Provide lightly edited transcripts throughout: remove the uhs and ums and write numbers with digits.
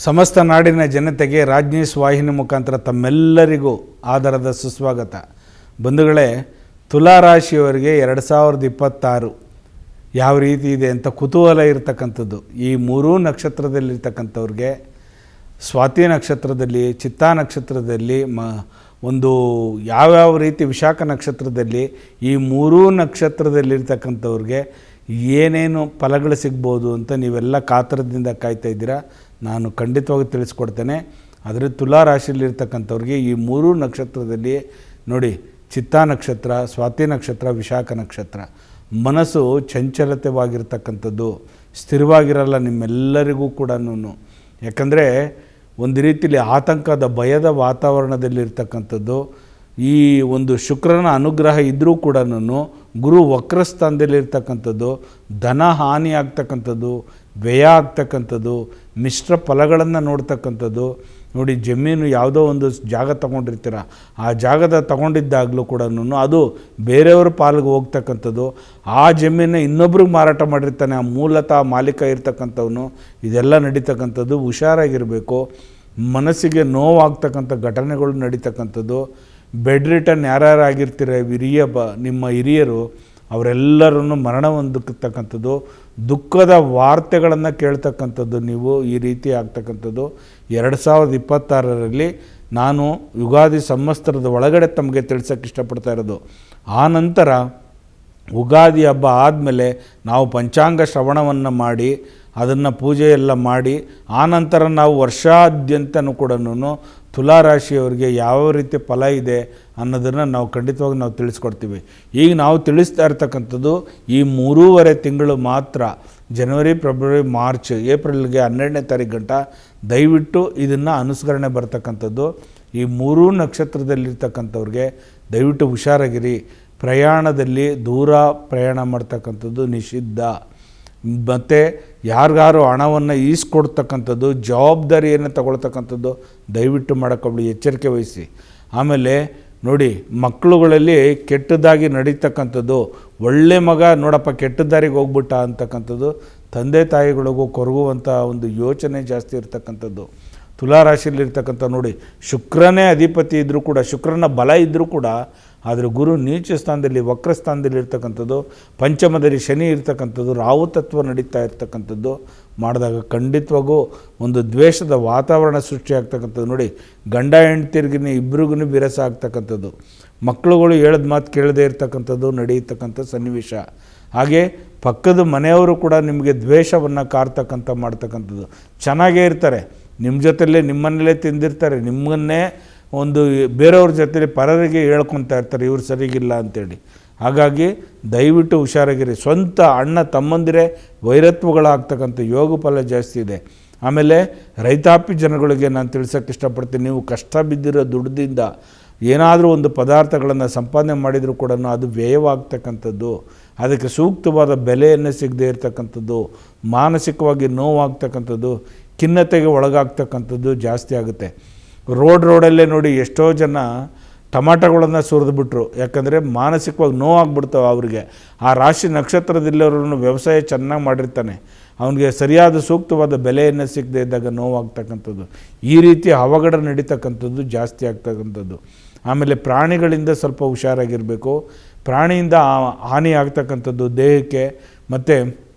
ಸಮಸ್ತ ನಾಡಿನ ಜನತೆಗೆ ರಾಜ್ ನ್ಯೂಸ್ ವಾಹಿನಿ ಮುಖಾಂತರ ತಮ್ಮೆಲ್ಲರಿಗೂ ಆದರದ ಸುಸ್ವಾಗತ. ಬಂಧುಗಳೇ, ತುಲಾರಾಶಿಯವರಿಗೆ 2026 ಯಾವ ರೀತಿ ಇದೆ ಅಂತ ಕುತೂಹಲ ಇರತಕ್ಕಂಥದ್ದು. ಈ ಮೂರೂ ನಕ್ಷತ್ರದಲ್ಲಿರ್ತಕ್ಕಂಥವ್ರಿಗೆ ಸ್ವಾತಿ ನಕ್ಷತ್ರದಲ್ಲಿ, ಚಿತ್ತಾ ನಕ್ಷತ್ರದಲ್ಲಿ, ಒಂದು ಯಾವ್ಯಾವ ರೀತಿ ವಿಶಾಖ ನಕ್ಷತ್ರದಲ್ಲಿ, ಈ ಮೂರೂ ನಕ್ಷತ್ರದಲ್ಲಿರ್ತಕ್ಕಂಥವ್ರಿಗೆ ಏನೇನು ಫಲಗಳು ಸಿಗ್ಬೋದು ಅಂತ ನೀವೆಲ್ಲ ಕಾತರದಿಂದ ಕಾಯ್ತಾ ಇದ್ದೀರಾ. ನಾನು ಖಂಡಿತವಾಗಿ ತಿಳಿಸ್ಕೊಡ್ತೇನೆ. ಆದರೆ ತುಲಾರಾಶಿಯಲ್ಲಿರ್ತಕ್ಕಂಥವ್ರಿಗೆ ಈ ಮೂರೂ ನಕ್ಷತ್ರದಲ್ಲಿ ನೋಡಿ, ಚಿತ್ತಾ ನಕ್ಷತ್ರ, ಸ್ವಾತಿ ನಕ್ಷತ್ರ, ವಿಶಾಖ ನಕ್ಷತ್ರ, ಮನಸ್ಸು ಚಂಚಲತೆವಾಗಿರ್ತಕ್ಕಂಥದ್ದು, ಸ್ಥಿರವಾಗಿರಲ್ಲ ನಿಮ್ಮೆಲ್ಲರಿಗೂ ಕೂಡ. ಯಾಕಂದರೆ ಒಂದು ರೀತಿಯಲ್ಲಿ ಆತಂಕದ ಭಯದ ವಾತಾವರಣದಲ್ಲಿರ್ತಕ್ಕಂಥದ್ದು. ಈ ಒಂದು ಶುಕ್ರನ ಅನುಗ್ರಹ ಇದ್ದರೂ ಕೂಡ ಗುರು ವಕ್ರಸ್ಥಾನದಲ್ಲಿರ್ತಕ್ಕಂಥದ್ದು, ಧನ ಹಾನಿ ಆಗ್ತಕ್ಕಂಥದ್ದು, ವ್ಯಯ ಆಗ್ತಕ್ಕಂಥದ್ದು, ಮಿಶ್ರ ಫಲಗಳನ್ನು ನೋಡ್ತಕ್ಕಂಥದ್ದು. ನೋಡಿ, ಜಮೀನು ಯಾವುದೋ ಒಂದು ಜಾಗ ತೊಗೊಂಡಿರ್ತೀರ, ಆ ಜಾಗದ ತೊಗೊಂಡಿದ್ದಾಗಲೂ ಕೂಡ ಅದು ಬೇರೆಯವ್ರ ಪಾಲಿಗೆ ಹೋಗ್ತಕ್ಕಂಥದ್ದು. ಆ ಜಮೀನು ಇನ್ನೊಬ್ರಿಗೆ ಮಾರಾಟ ಮಾಡಿರ್ತಾನೆ, ಆ ಮೂಲತಃ ಮಾಲೀಕ ಇರ್ತಕ್ಕಂಥವನು. ಇದೆಲ್ಲ ನಡೀತಕ್ಕಂಥದ್ದು. ಹುಷಾರಾಗಿರಬೇಕು. ಮನಸ್ಸಿಗೆ ನೋವಾಗ್ತಕ್ಕಂಥ ಘಟನೆಗಳು ನಡೀತಕ್ಕಂಥದ್ದು. ಬೆಡ್ ರಿಟರ್ನ್ ಯಾರ್ಯಾರು ಆಗಿರ್ತೀರ, ನಿಮ್ಮ ಹಿರಿಯರು ಅವರೆಲ್ಲರನ್ನು ಮರಣ ಹೊಂದತಕ್ಕಂಥದ್ದು, ದುಃಖದ ವಾರ್ತೆಗಳನ್ನು ಕೇಳ್ತಕ್ಕಂಥದ್ದು. ನೀವು ಈ ರೀತಿ ಆಗ್ತಕ್ಕಂಥದ್ದು 2026ರಲ್ಲಿ ನಾನು ಯುಗಾದಿ ಸಂವತ್ಸರದ ಒಳಗಡೆ ತಮಗೆ ತಿಳಿಸೋಕ್ಕೆ ಇಷ್ಟಪಡ್ತಾ ಇರೋದು. ಆ ನಂತರ ಯುಗಾದಿ ಹಬ್ಬ ಆದಮೇಲೆ ನಾವು ಪಂಚಾಂಗ ಶ್ರವಣವನ್ನು ಮಾಡಿ ಅದನ್ನು ಪೂಜೆ ಎಲ್ಲ ಮಾಡಿ ಆನಂತರ ನಾವು ವರ್ಷಾದ್ಯಂತನೂ ಕೂಡ ತುಲಾರಾಶಿಯವರಿಗೆ ಯಾವ ರೀತಿ ಫಲ ಇದೆ ಅನ್ನೋದನ್ನು ನಾವು ಖಂಡಿತವಾಗಿ ನಾವು ತಿಳಿಸ್ಕೊಡ್ತೀವಿ. ಈಗ ನಾವು ತಿಳಿಸ್ತಾ ಇರ್ತಕ್ಕಂಥದ್ದು ಈ 3.5 ತಿಂಗಳು ಮಾತ್ರ, ಜನವರಿ, ಫೆಬ್ರವರಿ, ಮಾರ್ಚ್, ಏಪ್ರಿಲ್ಗೆ 12ನೇ ತಾರೀಕು ಗಂಟ ದಯವಿಟ್ಟು ಇದನ್ನು ಅನುಸರಣೆ ಬರ್ತಕ್ಕಂಥದ್ದು. ಈ ಮೂರೂ ನಕ್ಷತ್ರದಲ್ಲಿರ್ತಕ್ಕಂಥವ್ರಿಗೆ ದಯವಿಟ್ಟು ಹುಷಾರಾಗಿರಿ. ಪ್ರಯಾಣದಲ್ಲಿ ದೂರ ಪ್ರಯಾಣ ಮಾಡ್ತಕ್ಕಂಥದ್ದು ನಿಷಿದ್ಧ. ಮತ್ತು ಯಾರಿಗಾರು ಹಣವನ್ನು ಈಸ್ಕೊಡ್ತಕ್ಕಂಥದ್ದು, ಜವಾಬ್ದಾರಿಯನ್ನು ತಗೊಳ್ತಕ್ಕಂಥದ್ದು ದಯವಿಟ್ಟು ಮಾಡೋಕ್ಕೋಗ್ಬಿಡಿ, ಎಚ್ಚರಿಕೆ ವಹಿಸಿ. ಆಮೇಲೆ ನೋಡಿ, ಮಕ್ಕಳುಗಳಲ್ಲಿ ಕೆಟ್ಟದಾಗಿ ನಡೀತಕ್ಕಂಥದ್ದು, ಒಳ್ಳೆ ಮಗ ನೋಡಪ್ಪ ಕೆಟ್ಟ ದಾರಿಗೆ ಹೋಗ್ಬಿಟ್ಟ ಅಂತಕ್ಕಂಥದ್ದು ತಂದೆ ತಾಯಿಗಳಿಗೂ ಕೊರಗುವಂಥ ಒಂದು ಯೋಚನೆ ಜಾಸ್ತಿ ಇರ್ತಕ್ಕಂಥದ್ದು. ತುಲಾರಾಶಿಯಲ್ಲಿರ್ತಕ್ಕಂಥ ನೋಡಿ, ಶುಕ್ರನೇ ಅಧಿಪತಿ ಇದ್ದರೂ ಕೂಡ, ಶುಕ್ರನ ಬಲ ಇದ್ದರೂ ಕೂಡ, ಆದರೆ ಗುರು ನೀಚ ಸ್ಥಾನದಲ್ಲಿ ವಕ್ರ ಸ್ಥಾನದಲ್ಲಿ ಇರ್ತಕ್ಕಂಥದ್ದು, ಪಂಚಮದಲ್ಲಿ ಶನಿ ಇರ್ತಕ್ಕಂಥದ್ದು, ರಾಹು ತತ್ವ ನಡೀತಾ ಇರ್ತಕ್ಕಂಥದ್ದು ಮಾಡಿದಾಗ ಖಂಡಿತವಾಗೂ ಒಂದು ದ್ವೇಷದ ವಾತಾವರಣ ಸೃಷ್ಟಿಯಾಗ್ತಕ್ಕಂಥದ್ದು. ನೋಡಿ, ಗಂಡ ಹೆಂಡ್ತಿರ್ಗಿನ ಇಬ್ರಿಗೂ ವಿರಸ ಆಗ್ತಕ್ಕಂಥದ್ದು, ಮಕ್ಕಳುಗಳು ಹೇಳೋದು ಮಾತು ಕೇಳದೇ ಇರ್ತಕ್ಕಂಥದ್ದು ನಡೆಯತಕ್ಕಂಥ ಸನ್ನಿವೇಶ. ಹಾಗೆ ಪಕ್ಕದ ಮನೆಯವರು ಕೂಡ ನಿಮಗೆ ದ್ವೇಷವನ್ನು ಕಾರ್ತಕ್ಕಂಥ ಮಾಡ್ತಕ್ಕಂಥದ್ದು. ಚೆನ್ನಾಗೇ ಇರ್ತಾರೆ, ನಿಮ್ಮ ಜೊತೆಯಲ್ಲೇ ನಿಮ್ಮನ್ನಲ್ಲೇ ತಿಂದಿರ್ತಾರೆ, ನಿಮ್ಮನ್ನೇ ಒಂದು ಬೇರೆಯವ್ರ ಜೊತೆಲಿ ಪರರಿಗೆ ಹೇಳ್ಕೊತಾ ಇರ್ತಾರೆ ಇವ್ರು ಸರಿಗಿಲ್ಲ ಅಂಥೇಳಿ. ಹಾಗಾಗಿ ದಯವಿಟ್ಟು ಹುಷಾರಾಗಿರಿ. ಸ್ವಂತ ಅಣ್ಣ ತಮ್ಮಂದಿರೇ ವೈರತ್ವಗಳಾಗ್ತಕ್ಕಂಥ ಯೋಗ ಫಲ ಜಾಸ್ತಿ ಇದೆ. ಆಮೇಲೆ ರೈತಾಪಿ ಜನಗಳಿಗೆ ನಾನು ತಿಳಿಸೋಕ್ಕೆ ಇಷ್ಟಪಡ್ತೀನಿ, ನೀವು ಕಷ್ಟ ಬಿದ್ದಿರೋ ದುಡ್ಡಿಂದ ಏನಾದರೂ ಒಂದು ಪದಾರ್ಥಗಳನ್ನು ಸಂಪಾದನೆ ಮಾಡಿದರೂ ಕೂಡ ಅದು ವ್ಯಯವಾಗ್ತಕ್ಕಂಥದ್ದು, ಅದಕ್ಕೆ ಸೂಕ್ತವಾದ ಬೆಲೆಯನ್ನು ಸಿಗದೇ ಇರತಕ್ಕಂಥದ್ದು, ಮಾನಸಿಕವಾಗಿ ನೋವಾಗ್ತಕ್ಕಂಥದ್ದು, ಖಿನ್ನತೆಗೆ ಒಳಗಾಗ್ತಕ್ಕಂಥದ್ದು ಜಾಸ್ತಿ ಆಗುತ್ತೆ. ರೋಡಲ್ಲೇ ನೋಡಿ, ಎಷ್ಟೋ ಜನ ಟಮಾಟೋಗಳನ್ನು ಸುರಿದ್ಬಿಟ್ರು, ಯಾಕಂದರೆ ಮಾನಸಿಕವಾಗಿ ನೋವಾಗ್ಬಿಡ್ತಾವೆ ಅವ್ರಿಗೆ. ಆ ರಾಶಿ ನಕ್ಷತ್ರದಲ್ಲಿರೋನು ವ್ಯವಸಾಯ ಚೆನ್ನಾಗಿ ಮಾಡಿರ್ತಾನೆ, ಅವನಿಗೆ ಸರಿಯಾದ ಸೂಕ್ತವಾದ ಬೆಲೆಯನ್ನು ಸಿಗದೇ ಇದ್ದಾಗ ನೋವಾಗ್ತಕ್ಕಂಥದ್ದು, ಈ ರೀತಿ ಅವಘಡ ನಡೀತಕ್ಕಂಥದ್ದು ಜಾಸ್ತಿ ಆಗ್ತಕ್ಕಂಥದ್ದು. ಆಮೇಲೆ ಪ್ರಾಣಿಗಳಿಂದ ಸ್ವಲ್ಪ ಹುಷಾರಾಗಿರಬೇಕು. ಪ್ರಾಣಿಯಿಂದ ಹಾನಿ ಆಗ್ತಕ್ಕಂಥದ್ದು ದೇಹಕ್ಕೆ. ಮತ್ತು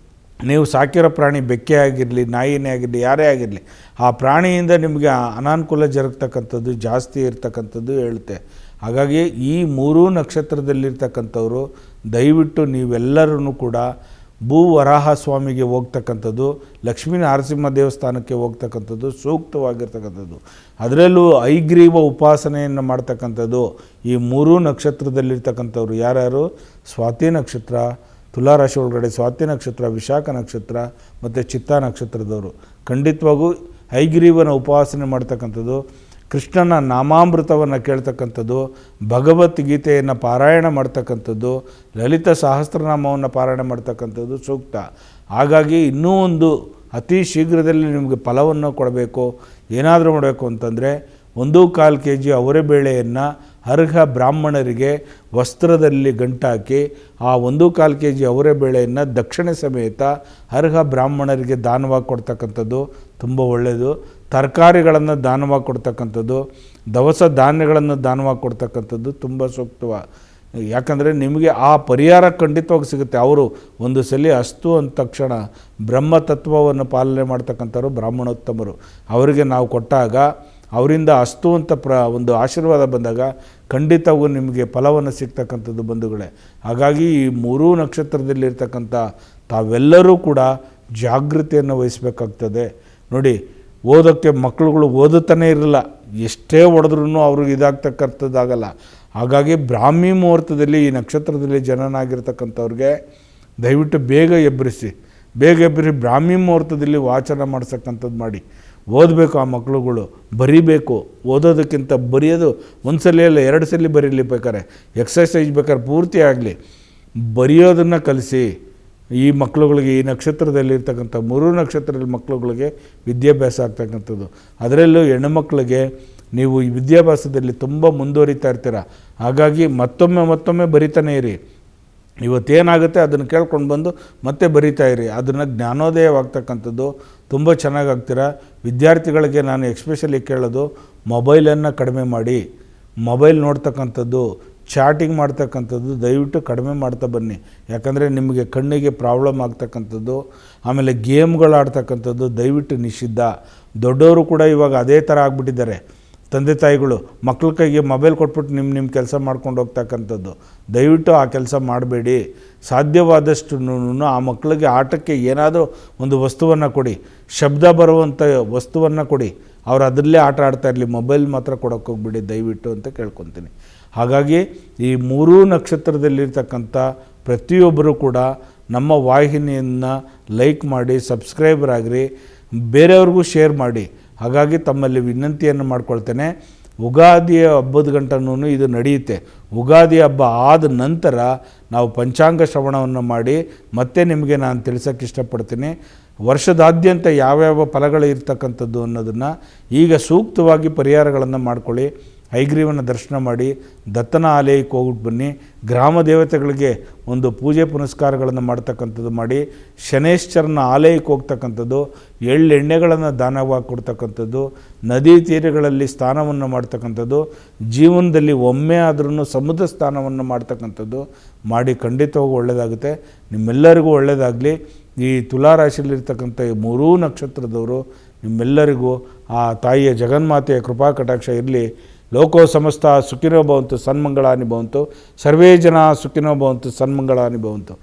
ನೀವು ಸಾಕಿರೋ ಪ್ರಾಣಿ ಬೆಕ್ಕೆ ಆಗಿರಲಿ, ನಾಯಿನೇ ಆಗಿರಲಿ, ಯಾರೇ ಆಗಿರಲಿ, ಆ ಪ್ರಾಣಿಯಿಂದ ನಿಮಗೆ ಅನಾನುಕೂಲ ಜರುಗ್ತಕ್ಕಂಥದ್ದು ಜಾಸ್ತಿ ಇರ್ತಕ್ಕಂಥದ್ದು ಹೇಳುತ್ತೆ. ಹಾಗಾಗಿ ಈ ಮೂರೂ ನಕ್ಷತ್ರದಲ್ಲಿರ್ತಕ್ಕಂಥವ್ರು ದಯವಿಟ್ಟು ನೀವೆಲ್ಲರೂ ಕೂಡ ಭೂವರಾಹ ಸ್ವಾಮಿಗೆ ಹೋಗ್ತಕ್ಕಂಥದ್ದು, ಲಕ್ಷ್ಮೀ ನರಸಿಂಹ ದೇವಸ್ಥಾನಕ್ಕೆ ಹೋಗ್ತಕ್ಕಂಥದ್ದು ಸೂಕ್ತವಾಗಿರ್ತಕ್ಕಂಥದ್ದು. ಅದರಲ್ಲೂ ಐಗ್ರೀವ ಉಪಾಸನೆಯನ್ನು ಮಾಡ್ತಕ್ಕಂಥದ್ದು. ಈ ಮೂರೂ ನಕ್ಷತ್ರದಲ್ಲಿರ್ತಕ್ಕಂಥವ್ರು ಯಾರ್ಯಾರು, ಸ್ವಾತಿ ನಕ್ಷತ್ರ, ತುಲಾರಾಶಿ ಒಳಗಡೆ ಸ್ವಾತಿ ನಕ್ಷತ್ರ, ವಿಶಾಖ ನಕ್ಷತ್ರ ಮತ್ತು ಚಿತ್ತಾ ನಕ್ಷತ್ರದವರು ಖಂಡಿತವಾಗೂ ಐಗ್ರೀವನ ಉಪಾಸನೆ ಮಾಡ್ತಕ್ಕಂಥದ್ದು, ಕೃಷ್ಣನ ನಾಮಾಮೃತವನ್ನು ಕೇಳ್ತಕ್ಕಂಥದ್ದು, ಭಗವದ್ಗೀತೆಯನ್ನು ಪಾರಾಯಣ ಮಾಡ್ತಕ್ಕಂಥದ್ದು, ಲಲಿತ ಸಹಸ್ರನಾಮವನ್ನು ಪಾರಾಯಣ ಮಾಡ್ತಕ್ಕಂಥದ್ದು ಸೂಕ್ತ. ಹಾಗಾಗಿ ಇನ್ನೂ ಒಂದು ಅತಿ ಶೀಘ್ರದಲ್ಲಿ ನಿಮಗೆ ಫಲವನ್ನು ಕೊಡಬೇಕು, ಏನಾದರೂ ಮಾಡಬೇಕು ಅಂತಂದರೆ 1/4 kg ಅವರೆಬೇಳೆಯನ್ನು ಅರ್ಹ ಬ್ರಾಹ್ಮಣರಿಗೆ ವಸ್ತ್ರದಲ್ಲಿ ಗಂಟಾಕಿ ಆ 1/4 kg ಅವರೆಬೇಳೆಯನ್ನು ದಕ್ಷಿಣ ಸಮೇತ ಅರ್ಹ ಬ್ರಾಹ್ಮಣರಿಗೆ ದಾನವಾಗಿ ಕೊಡ್ತಕ್ಕಂಥದ್ದು ತುಂಬ ಒಳ್ಳೆಯದು. ತರಕಾರಿಗಳನ್ನು ದಾನವಾಗಿ ಕೊಡ್ತಕ್ಕಂಥದ್ದು, ದವಸ ಧಾನ್ಯಗಳನ್ನು ದಾನವಾಗಿ ಕೊಡ್ತಕ್ಕಂಥದ್ದು ತುಂಬ ಸೂಕ್ತವ. ಯಾಕಂದರೆ ನಿಮಗೆ ಆ ಪರಿಹಾರ ಖಂಡಿತವಾಗಿ ಸಿಗುತ್ತೆ. ಅವರು ಒಂದು ಸಲ ಅಸ್ತು ಅಂದ ತಕ್ಷಣ ಬ್ರಹ್ಮತತ್ವವನ್ನು ಪಾಲನೆ ಮಾಡ್ತಕ್ಕಂಥವ್ರು ಬ್ರಾಹ್ಮಣೋತ್ತಮರು. ಅವರಿಗೆ ನಾವು ಕೊಟ್ಟಾಗ ಅವರಿಂದ ಅಸ್ತು ಅಂತ ಒಂದು ಆಶೀರ್ವಾದ ಬಂದಾಗ ಖಂಡಿತವೂ ನಿಮಗೆ ಫಲವನ್ನು ಸಿಗ್ತಕ್ಕಂಥದ್ದು ಬಂಧುಗಳೇ. ಹಾಗಾಗಿ ಈ 3 ನಕ್ಷತ್ರದಲ್ಲಿರ್ತಕ್ಕಂಥ ತಾವೆಲ್ಲರೂ ಕೂಡ ಜಾಗೃತಿಯನ್ನು ವಹಿಸಬೇಕಾಗ್ತದೆ. ನೋಡಿ, ಓದೋಕ್ಕೆ ಮಕ್ಕಳುಗಳು ಓದುತ್ತಾನೆ ಇರಲ್ಲ, ಎಷ್ಟೇ ಹೊಡೆದ್ರೂ ಅವ್ರಿಗೆ ಇದಾಗ್ತಕ್ಕಂಥದ್ದಾಗಲ್ಲ. ಹಾಗಾಗಿ ಬ್ರಾಹ್ಮಿ ಮುಹೂರ್ತದಲ್ಲಿ ಈ ನಕ್ಷತ್ರದಲ್ಲಿ ಜನನಾಗಿರ್ತಕ್ಕಂಥವ್ರಿಗೆ ದಯವಿಟ್ಟು ಬೇಗ ಎಬ್ಬರಿಸಿ ಬ್ರಾಹ್ಮಿ ಮುಹೂರ್ತದಲ್ಲಿ ವಾಚನ ಮಾಡಿಸಕ್ಕಂಥದ್ದು ಮಾಡಿ. ಓದಬೇಕು, ಆ ಮಕ್ಕಳುಗಳು ಬರಿಬೇಕು. ಓದೋದಕ್ಕಿಂತ ಬರೆಯೋದು ಒಂದು ಸಲ ಅಲ್ಲ 2 ಸಲ ಬರೀಲಿ, ಬೇಕಾರೆ ಎಕ್ಸಸೈಸ್ ಬೇಕಾದ್ರೆ ಪೂರ್ತಿ ಆಗಲಿ, ಬರೆಯೋದನ್ನು ಕಲಿಸಿ. ಈ ಮಕ್ಕಳುಗಳಿಗೆ, ಈ ನಕ್ಷತ್ರದಲ್ಲಿರ್ತಕ್ಕಂಥ 3 ನಕ್ಷತ್ರದ ಮಕ್ಕಳುಗಳಿಗೆ ವಿದ್ಯಾಭ್ಯಾಸ ಆಗ್ತಕ್ಕಂಥದ್ದು. ಅದರಲ್ಲೂ ಹೆಣ್ಣುಮಕ್ಕಳಿಗೆ ನೀವು ಈ ವಿದ್ಯಾಭ್ಯಾಸದಲ್ಲಿ ತುಂಬ ಮುಂದುವರಿತಾ ಇರ್ತೀರ. ಹಾಗಾಗಿ ಮತ್ತೊಮ್ಮೆ ಬರಿತಾನೆ ಇರಿ. ಇವತ್ತೇನಾಗುತ್ತೆ ಅದನ್ನು ಕೇಳ್ಕೊಂಡು ಬಂದು ಮತ್ತೆ ಬರಿತಾ ಇರಿ. ಅದನ್ನು ಜ್ಞಾನೋದಯವಾಗ್ತಕ್ಕಂಥದ್ದು ತುಂಬ ಚೆನ್ನಾಗಾಗ್ತೀರ. ವಿದ್ಯಾರ್ಥಿಗಳಿಗೆ ನಾನು ಎಕ್ಸ್ಪೆಷಲಿ ಕೇಳೋದು, ಮೊಬೈಲನ್ನು ಕಡಿಮೆ ಮಾಡಿ. ಮೊಬೈಲ್ ನೋಡ್ತಕ್ಕಂಥದ್ದು, ಚಾಟಿಂಗ್ ಮಾಡ್ತಕ್ಕಂಥದ್ದು ದಯವಿಟ್ಟು ಕಡಿಮೆ ಮಾಡ್ತಾ ಬನ್ನಿ. ಯಾಕಂದರೆ ನಿಮಗೆ ಕಣ್ಣಿಗೆ ಪ್ರಾಬ್ಲಮ್ ಆಗ್ತಕ್ಕಂಥದ್ದು. ಆಮೇಲೆ ಗೇಮ್ಗಳು ಆಡ್ತಕ್ಕಂಥದ್ದು ದಯವಿಟ್ಟು ನಿಷಿದ್ಧ. ದೊಡ್ಡವರು ಕೂಡ ಇವಾಗ ಅದೇ ಥರ ಆಗಿಬಿಟ್ಟಿದ್ದಾರೆ. ತಂದೆ ತಾಯಿಗಳು ಮಕ್ಳ ಕೈಗೆ ಮೊಬೈಲ್ ಕೊಟ್ಬಿಟ್ಟು ನಿಮ್ಮ ಕೆಲಸ ಮಾಡ್ಕೊಂಡು ಹೋಗ್ತಕ್ಕಂಥದ್ದು. ದಯವಿಟ್ಟು ಆ ಕೆಲಸ ಮಾಡಬೇಡಿ. ಸಾಧ್ಯವಾದಷ್ಟು ಆ ಮಕ್ಕಳಿಗೆ ಆಟಕ್ಕೆ ಏನಾದರೂ ಒಂದು ವಸ್ತುವನ್ನು ಕೊಡಿ, ಶಬ್ದ ಬರುವಂಥ ವಸ್ತುವನ್ನು ಕೊಡಿ. ಅವ್ರು ಅದರಲ್ಲೇ ಆಟ ಆಡ್ತಾ ಇರಲಿ, ಮೊಬೈಲ್ ಮಾತ್ರ ಕೊಡೋಕ್ಕೆ ಹೋಗ್ಬಿಡಿ ದಯವಿಟ್ಟು ಅಂತ ಕೇಳ್ಕೊತೀನಿ. ಹಾಗಾಗಿ ಈ 3 ನಕ್ಷತ್ರದಲ್ಲಿರ್ತಕ್ಕಂಥ ಪ್ರತಿಯೊಬ್ಬರೂ ಕೂಡ ನಮ್ಮ ವಾಹಿನಿಯನ್ನು ಲೈಕ್ ಮಾಡಿ, ಸಬ್ಸ್ಕ್ರೈಬರ್ ಆಗಿರಿ, ಬೇರೆಯವ್ರಿಗೂ ಶೇರ್ ಮಾಡಿ. ಹಾಗಾಗಿ ತಮ್ಮಲ್ಲಿ ವಿನಂತಿಯನ್ನು ಮಾಡ್ಕೊಳ್ತೇನೆ. ಉಗಾದಿಯ ಹಬ್ಬದ ಗಂಟನೂ ಇದು ನಡೆಯುತ್ತೆ. ಉಗಾದಿ ಹಬ್ಬ ಆದ ನಂತರ ನಾವು ಪಂಚಾಂಗ ಶ್ರವಣವನ್ನು ಮಾಡಿ ಮತ್ತೆ ನಿಮಗೆ ನಾನು ತಿಳಿಸೋಕ್ಕೆ ಇಷ್ಟಪಡ್ತೀನಿ. ವರ್ಷದಾದ್ಯಂತ ಯಾವ್ಯಾವ ಫಲಗಳು ಇರ್ತಕ್ಕಂಥದ್ದು ಅನ್ನೋದನ್ನು ಈಗ ಸೂಕ್ತವಾಗಿ ಪರಿಹಾರಗಳನ್ನು ಮಾಡ್ಕೊಳ್ಳಿ. ಹೈಗ್ರೀವನ ದರ್ಶನ ಮಾಡಿ, ದತ್ತನ ಆಲಯಕ್ಕೆ ಹೋಗ್ಬಿಟ್ಟು ಬನ್ನಿ. ಗ್ರಾಮ ದೇವತೆಗಳಿಗೆ ಒಂದು ಪೂಜೆ ಪುನಸ್ಕಾರಗಳನ್ನು ಮಾಡ್ತಕ್ಕಂಥದ್ದು ಮಾಡಿ. ಶನೇಶ್ವರನ ಆಲಯಕ್ಕೆ ಹೋಗ್ತಕ್ಕಂಥದ್ದು, ಎಳ್ಳೆಣ್ಣೆಗಳನ್ನು ದಾನವಾಗಿ ಕೊಡ್ತಕ್ಕಂಥದ್ದು, ನದಿ ತೀರಗಳಲ್ಲಿ ಸ್ನಾನವನ್ನು ಮಾಡ್ತಕ್ಕಂಥದ್ದು, ಜೀವನದಲ್ಲಿ ಒಮ್ಮೆ ಆದ್ರೂ ಸಮುದ್ರ ಸ್ನಾನವನ್ನು ಮಾಡ್ತಕ್ಕಂಥದ್ದು ಮಾಡಿ. ಖಂಡಿತವಾಗೂ ಒಳ್ಳೆಯದಾಗುತ್ತೆ. ನಿಮ್ಮೆಲ್ಲರಿಗೂ ಒಳ್ಳೆಯದಾಗಲಿ. ಈ ತುಲಾರಾಶಿಯಲ್ಲಿರ್ತಕ್ಕಂಥ ಈ 3 ನಕ್ಷತ್ರದವರು ನಿಮ್ಮೆಲ್ಲರಿಗೂ ಆ ತಾಯಿಯ ಜಗನ್ಮಾತೆಯ ಕೃಪಾ ಕಟಾಕ್ಷ ಇರಲಿ. ಲೋಕೋ ಸಮಸ್ತ ಸುಖಿನೋ ಭವಂತು, ಸನ್ಮಂಗಳಾನಿ ಭವಂತು. ಸರ್ವೇ ಜನ ಸುಖಿನೋ ಭವಂತು, ಸನ್ಮಂಗಳಾನಿ ಭವಂತು.